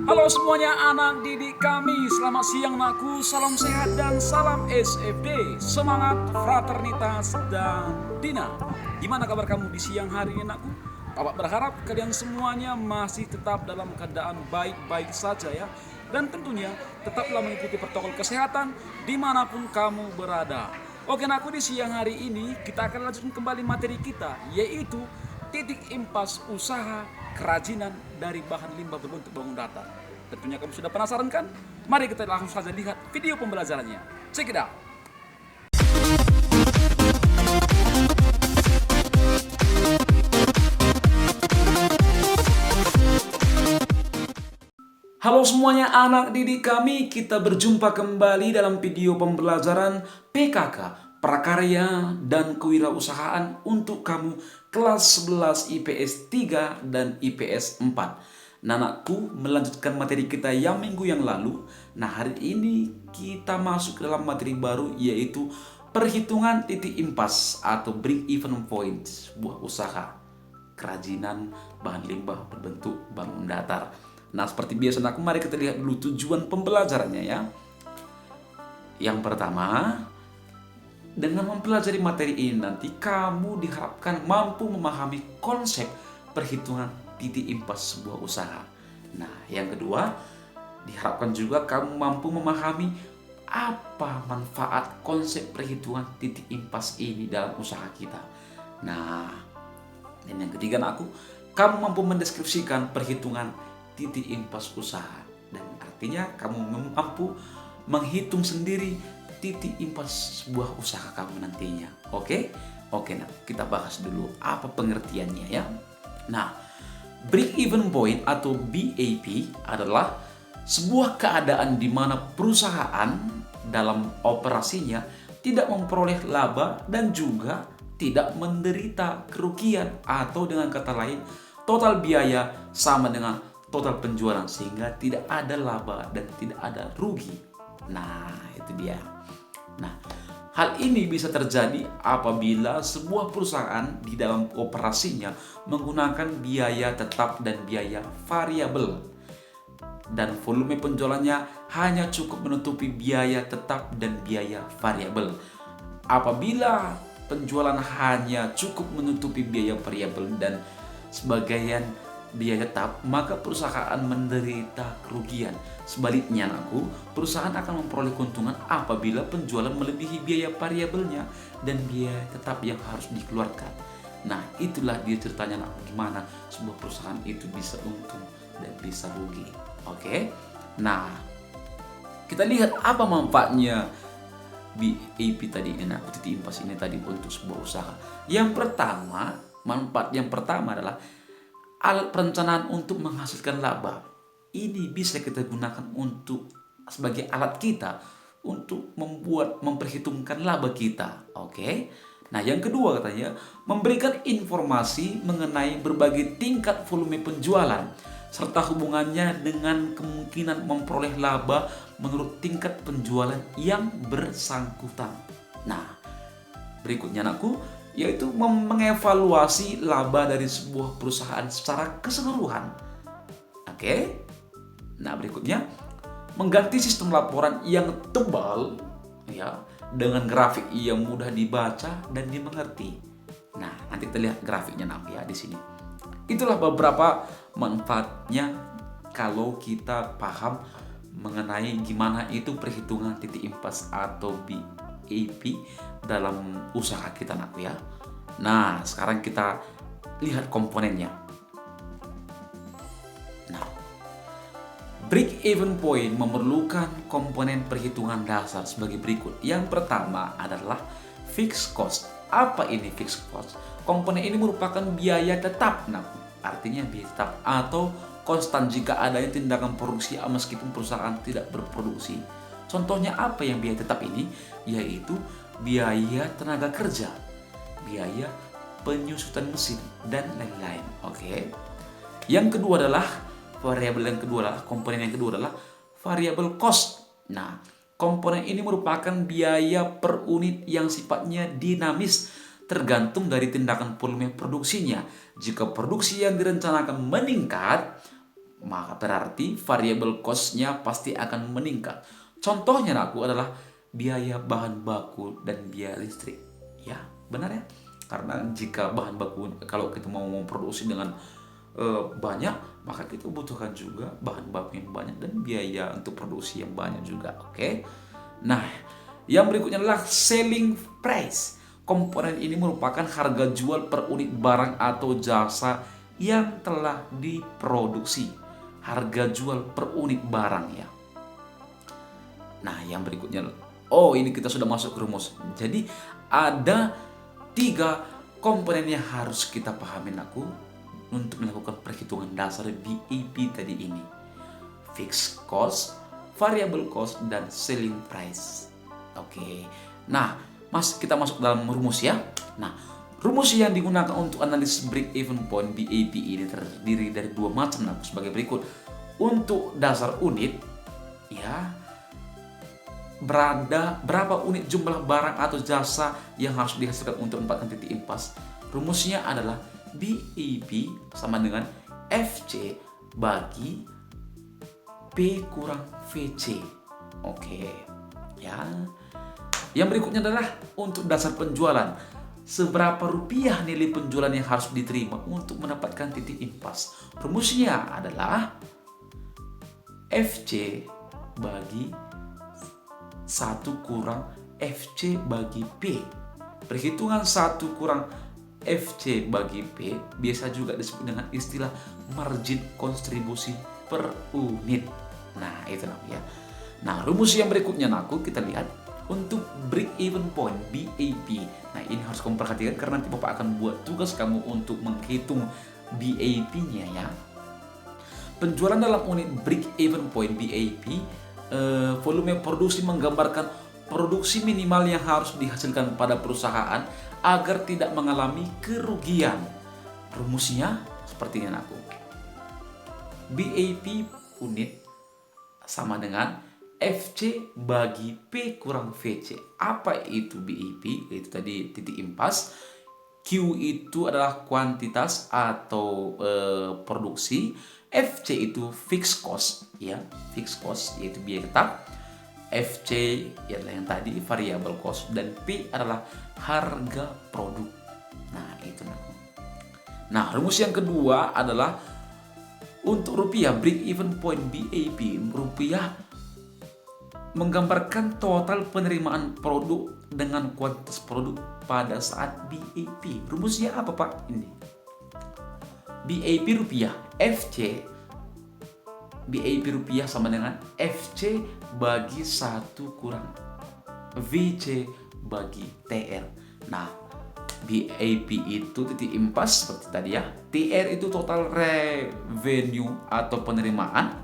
Halo semuanya anak didik kami, selamat siang nakku, salam sehat dan salam SFD, semangat, fraternitas, dan Dina. Gimana kabar kamu di siang hari ini nakku? Bapak berharap kalian semuanya masih tetap dalam keadaan baik-baik saja ya. Dan tentunya tetaplah mengikuti protokol kesehatan dimanapun kamu berada. Oke nakku, di siang hari ini kita akan lanjutkan kembali materi kita, yaitu titik impas usaha kerajinan dari bahan limbah berbentuk bangun datar. Tentunya kamu sudah penasaran kan? Mari kita langsung saja lihat video pembelajarannya. Check it out. Halo semuanya anak didik kami, kita berjumpa kembali dalam video pembelajaran PKK, Prakarya dan Kewirausahaan untuk kamu kelas 11 IPS 3 dan IPS 4. Nah, anakku, melanjutkan materi kita yang minggu yang lalu. Nah, hari ini kita masuk ke dalam materi baru, yaitu perhitungan titik impas atau break even point sebuah usaha kerajinan bahan limbah berbentuk bangun datar. Nah, seperti biasa aku, mari kita lihat dulu tujuan pembelajarannya ya. Yang pertama, dengan mempelajari materi ini nanti kamu diharapkan mampu memahami konsep perhitungan titik impas sebuah usaha. Nah, yang kedua, diharapkan juga kamu mampu memahami apa manfaat konsep perhitungan titik impas ini dalam usaha kita. Nah, dan yang ketiga aku, kamu mampu mendeskripsikan perhitungan titik impas usaha, dan artinya kamu mampu menghitung sendiri titik impas sebuah usaha kamu nantinya. Oke, nah kita bahas dulu apa pengertiannya ya. Nah, break even point atau BEP adalah sebuah keadaan di mana perusahaan dalam operasinya tidak memperoleh laba dan juga tidak menderita kerugian, atau dengan kata lain total biaya sama dengan total penjualan, sehingga tidak ada laba dan tidak ada rugi. Nah, itu dia. Nah, hal ini bisa terjadi apabila sebuah perusahaan di dalam operasinya menggunakan biaya tetap dan biaya variabel, dan volume penjualannya hanya cukup menutupi biaya tetap dan biaya variabel. Apabila penjualan hanya cukup menutupi biaya variabel dan sebagian biaya tetap, maka perusahaan menderita kerugian. Sebaliknya anakku, perusahaan akan memperoleh keuntungan apabila penjualan melebihi biaya variabelnya dan biaya tetap yang harus dikeluarkan. Nah, itulah dia ceritanya anak, gimana sebuah perusahaan itu bisa untung dan bisa rugi. Oke? Nah, kita lihat apa manfaatnya BEP tadi, titik impas ini tadi untuk sebuah usaha. Yang pertama, manfaat yang pertama adalah alat perencanaan untuk menghasilkan laba. Ini bisa kita gunakan untuk sebagai alat kita untuk memperhitungkan laba kita. Oke. Nah, yang kedua katanya memberikan informasi mengenai berbagai tingkat volume penjualan serta hubungannya dengan kemungkinan memperoleh laba menurut tingkat penjualan yang bersangkutan. Nah, berikutnya anakku, yaitu mengevaluasi laba dari sebuah perusahaan secara keseluruhan. Oke. Nah, berikutnya mengganti sistem laporan yang tebal ya dengan grafik yang mudah dibaca dan dimengerti. Nah, nanti kita lihat grafiknya ya di sini. Itulah beberapa manfaatnya kalau kita paham mengenai gimana itu perhitungan titik impas atau BEP dalam usaha kita ya. Nah, sekarang kita lihat komponennya. Nah, break even point memerlukan komponen perhitungan dasar sebagai berikut. Yang pertama adalah fixed cost. Apa ini fixed cost? Komponen ini merupakan biaya tetap, artinya biaya tetap atau konstan jika adanya tindakan produksi meskipun perusahaan tidak berproduksi. Contohnya apa yang biaya tetap ini? Yaitu biaya tenaga kerja, biaya penyusutan mesin, dan lain-lain. Oke. Yang kedua adalah komponen yang kedua adalah variable cost. Nah, komponen ini merupakan biaya per unit yang sifatnya dinamis tergantung dari tindakan volume produksinya. Jika produksi yang direncanakan meningkat, maka berarti variable cost-nya pasti akan meningkat. Contohnya aku adalah biaya bahan baku dan biaya listrik. Ya, benar ya? Karena jika bahan baku, kalau kita mau memproduksi dengan banyak, maka kita butuhkan juga bahan baku yang banyak dan biaya untuk produksi yang banyak juga. Oke. Nah, yang berikutnya adalah selling price. Komponen ini merupakan harga jual per unit barang atau jasa yang telah diproduksi. Harga jual per unit barang ya. Nah, yang berikutnya, ini kita sudah masuk ke rumus. Jadi ada 3 komponen yang harus kita pahamin aku untuk melakukan perhitungan dasar BEP tadi ini. Fixed cost, variable cost, dan selling price. Oke. Nah, kita masuk dalam rumus ya. Nah, rumus yang digunakan untuk analisis break even point BEP ini terdiri dari 2 macam sebagai berikut. Untuk dasar unit ya, berapa unit jumlah barang atau jasa yang harus dihasilkan untuk mendapatkan titik impas. Rumusnya adalah BEP sama dengan FC bagi P kurang VC. Oke ya. Yang berikutnya adalah untuk dasar penjualan. Seberapa rupiah nilai penjualan yang harus diterima untuk mendapatkan titik impas. Rumusnya adalah FC bagi 1 kurang FC bagi P. Perhitungan 1 kurang FC bagi P biasa juga disebut dengan istilah margin kontribusi per unit. Nah, itu namanya. Nah, rumus yang berikutnya kita lihat untuk break even point BEP. Nah, ini harus kamu perhatikan karena nanti Bapak akan buat tugas kamu untuk menghitung BEP-nya ya. Penjualan dalam unit break even point BEP, volume produksi menggambarkan produksi minimal yang harus dihasilkan pada perusahaan agar tidak mengalami kerugian. Rumusnya seperti ini BEP unit sama dengan FC bagi P kurang VC. Apa itu BEP? Itu tadi titik impas. Q itu adalah kuantitas atau produksi. FC itu fixed cost ya, fixed cost yaitu biaya tetap. FC adalah yang tadi variable cost dan P adalah harga produk. Nah, itu. Nah, rumus yang kedua adalah untuk rupiah break even point BEP. Rupiah menggambarkan total penerimaan produk dengan kuantitas produk pada saat BEP. Rumusnya apa Pak? Ini BEP rupiah, FC BEP rupiah sama dengan FC bagi 1 kurang VC bagi TR. Nah, BEP itu titik impas seperti tadi ya. TR itu total revenue atau penerimaan.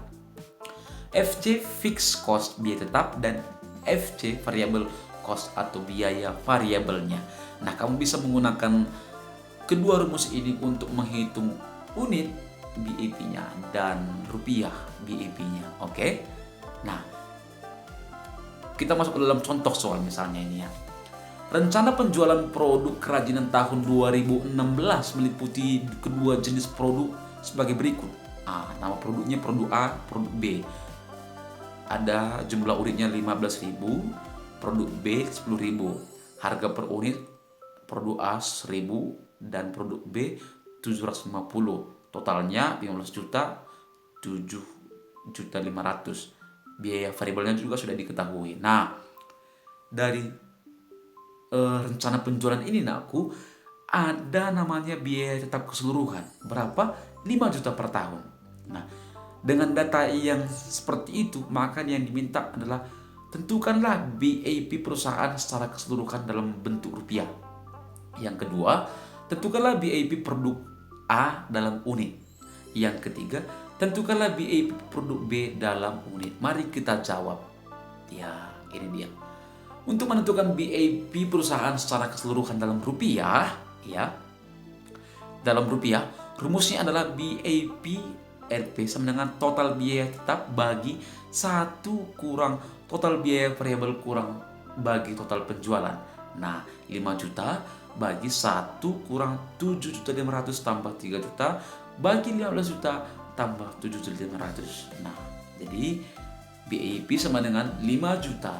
FC fixed cost biaya tetap dan FC variable cost atau biaya variabelnya. Nah, kamu bisa menggunakan kedua rumus ini untuk menghitung unit BEP-nya dan rupiah BEP-nya. Oke. Nah, kita masuk ke dalam contoh soal misalnya ini ya. Rencana penjualan produk kerajinan tahun 2016 meliputi kedua jenis produk sebagai berikut. Nama produknya produk A, produk B. Ada jumlah unitnya 15.000, produk B 10.000. Harga per unit produk A 1.000 dan produk B 750. Totalnya 15 juta, 7.500.000. Biaya variabelnya juga sudah diketahui. Nah, dari rencana penjualan ini ada namanya biaya tetap keseluruhan. Berapa? 5 juta per tahun. Nah, dengan data yang seperti itu, maka yang diminta adalah tentukanlah BEP perusahaan secara keseluruhan dalam bentuk rupiah. Yang kedua, tentukanlah BEP produk A dalam unit. Yang ketiga, tentukanlah BEP produk B dalam unit. Mari kita jawab. Ya, ini dia. Untuk menentukan BEP perusahaan secara keseluruhan dalam rupiah, ya. Dalam rupiah, rumusnya adalah BEP RP sama dengan total biaya tetap bagi 1 kurang total biaya variabel kurang bagi total penjualan. Nah, 5 juta bagi 1 kurang 7.500.000 tambah 3 juta bagi 15 juta tambah 7.500. Nah, jadi BAP sama dengan 5 juta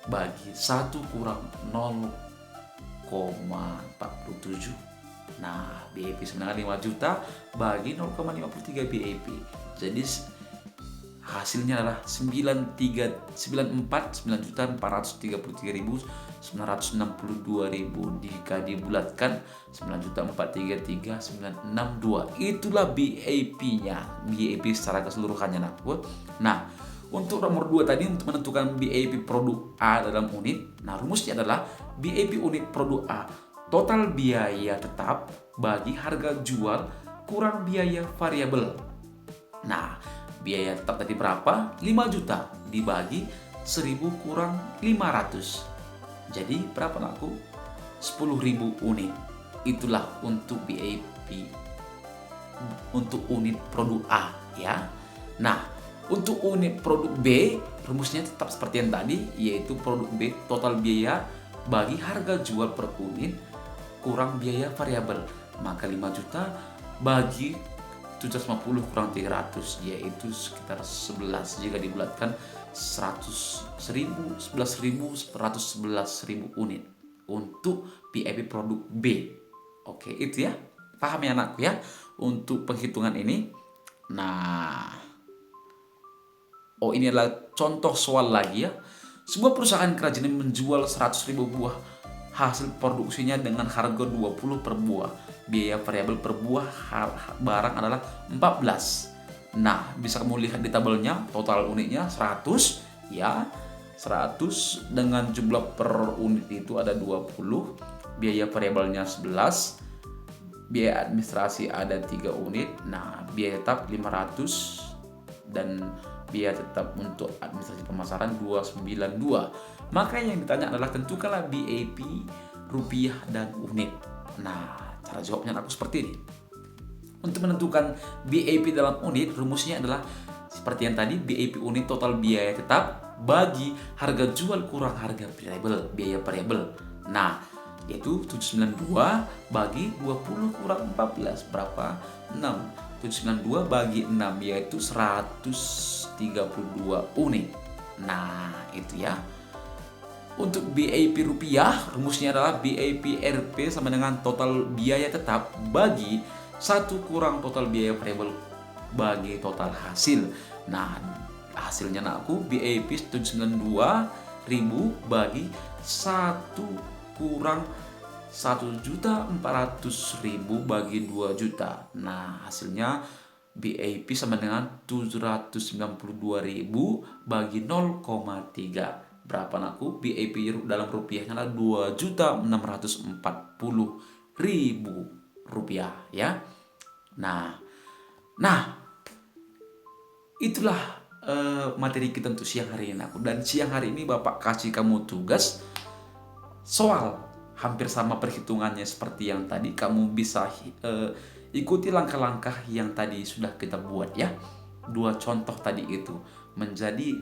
bagi 1 kurang 0,47. Nah, BAP sama dengan 5 juta bagi 0,53 BAP. Jadi hasilnya adalah 9.433.962.000 jika dibulatkan 9.433.962. Itulah BAP-nya, BAP secara keseluruhannya nakku. Nah, untuk nomor 2 tadi untuk menentukan BAP produk A dalam unit. Nah, rumusnya adalah BAP unit produk A total biaya tetap bagi harga jual kurang biaya variabel. Nah, biaya tetap tadi berapa? 5 juta dibagi 1000 kurang 500. Jadi berapa nakku? 10.000 unit. Itulah untuk BAP untuk unit produk A ya. Nah, untuk unit produk B rumusnya tetap seperti yang tadi, yaitu produk B total biaya bagi harga jual per unit kurang biaya variabel. Maka 5 juta bagi 750 kurang 300, yaitu sekitar 11. Jika dibulatkan 11.111.000 unit untuk BAP produk B. Oke, itu ya. Paham ya anakku ya untuk penghitungan ini. Nah, ini adalah contoh soal lagi ya. Sebuah perusahaan kerajinan menjual 100.000 buah hasil produksinya dengan harga 20 per buah. Biaya variabel per buah barang adalah 14. Nah, bisa kamu lihat di tabelnya, total unitnya 100 ya. 100 dengan jumlah per unit itu ada 20, biaya variabelnya 11, biaya administrasi ada 3 unit. Nah, biaya tetap 500 dan biaya tetap untuk administrasi pemasaran 292. Maka yang ditanya adalah tentukanlah BAP rupiah dan unit. Nah, cara jawabnya aku seperti ini. Untuk menentukan BAP dalam unit, rumusnya adalah seperti yang tadi, BAP unit total biaya tetap bagi harga jual kurang harga variabel, biaya variabel. Nah, yaitu 792 bagi 20 kurang 14 berapa? 6. 792 bagi 6 yaitu 132 unit. Nah, itu ya. Untuk BAP rupiah, rumusnya adalah BAP Rp sama dengan total biaya tetap bagi 1 kurang total biaya variabel bagi total hasil. Nah, hasilnya nakku BAP 792.000 bagi 1 kurang 1.400.000 bagi 2 juta. Nah, hasilnya BAP sama dengan 792.000 bagi 0,3. Berapa nakku? BAP dalam rupiahnya adalah 2.640.000 rupiah ya. Nah, itulah materi kita untuk siang hari ini aku. Dan siang hari ini Bapak kasih kamu tugas soal hampir sama perhitungannya seperti yang tadi. Kamu bisa ikuti langkah-langkah yang tadi sudah kita buat ya. 2 contoh tadi itu menjadi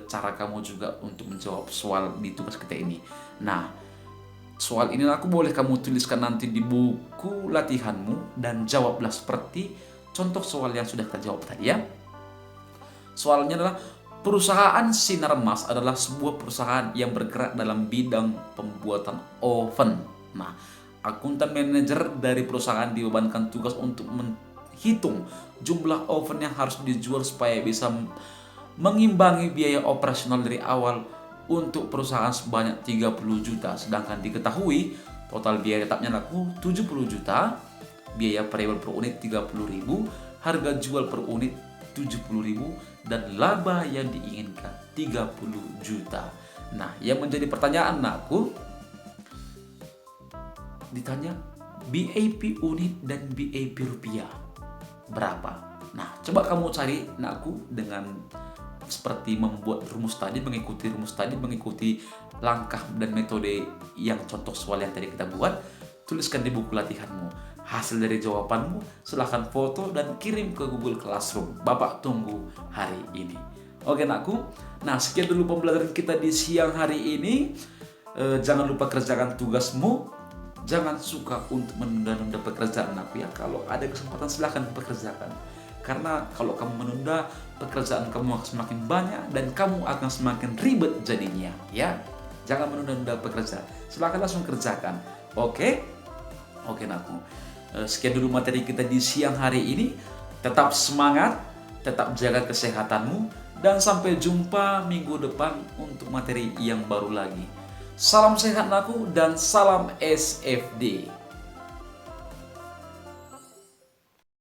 cara kamu juga untuk menjawab soal di tugas kita ini. Nah, soal ini aku boleh kamu tuliskan nanti di buku latihanmu dan jawablah seperti contoh soal yang sudah kita jawab tadi ya. Soalnya adalah perusahaan Sinar Mas adalah sebuah perusahaan yang bergerak dalam bidang pembuatan oven. Nah, akuntan manajer dari perusahaan dibebankan tugas untuk menghitung jumlah oven yang harus dijual supaya bisa mengimbangi biaya operasional dari awal untuk perusahaan sebanyak 30 juta. Sedangkan diketahui total biaya tetapnya laku 70 juta, biaya variabel per unit 30.000, harga jual per unit 70.000 dan laba yang diinginkan 30 juta. Nah, yang menjadi pertanyaan nakku, ditanya BAP unit dan BAP rupiah berapa. Nah, coba kamu cari nakku dengan seperti membuat rumus tadi, mengikuti rumus tadi, mengikuti langkah dan metode yang contoh soal yang tadi kita buat. Tuliskan di buku latihanmu. Hasil dari jawabanmu silahkan foto dan kirim ke Google Classroom. Bapak tunggu hari ini. Oke nakku. Nah, sekian dulu pembelajaran kita di siang hari ini. Jangan lupa kerjakan tugasmu. Jangan suka untuk menunda-nunda pekerjaan aku ya. Kalau ada kesempatan silahkan pekerjakan. Karena kalau kamu menunda, pekerjaan kamu akan semakin banyak dan kamu akan semakin ribet jadinya, ya. Jangan menunda-nunda pekerjaan. Silakan langsung kerjakan. Oke? Oke, Naku. Sekian dulu materi kita di siang hari ini. Tetap semangat, tetap jaga kesehatanmu, dan sampai jumpa minggu depan untuk materi yang baru lagi. Salam sehat, Naku, dan salam SFD.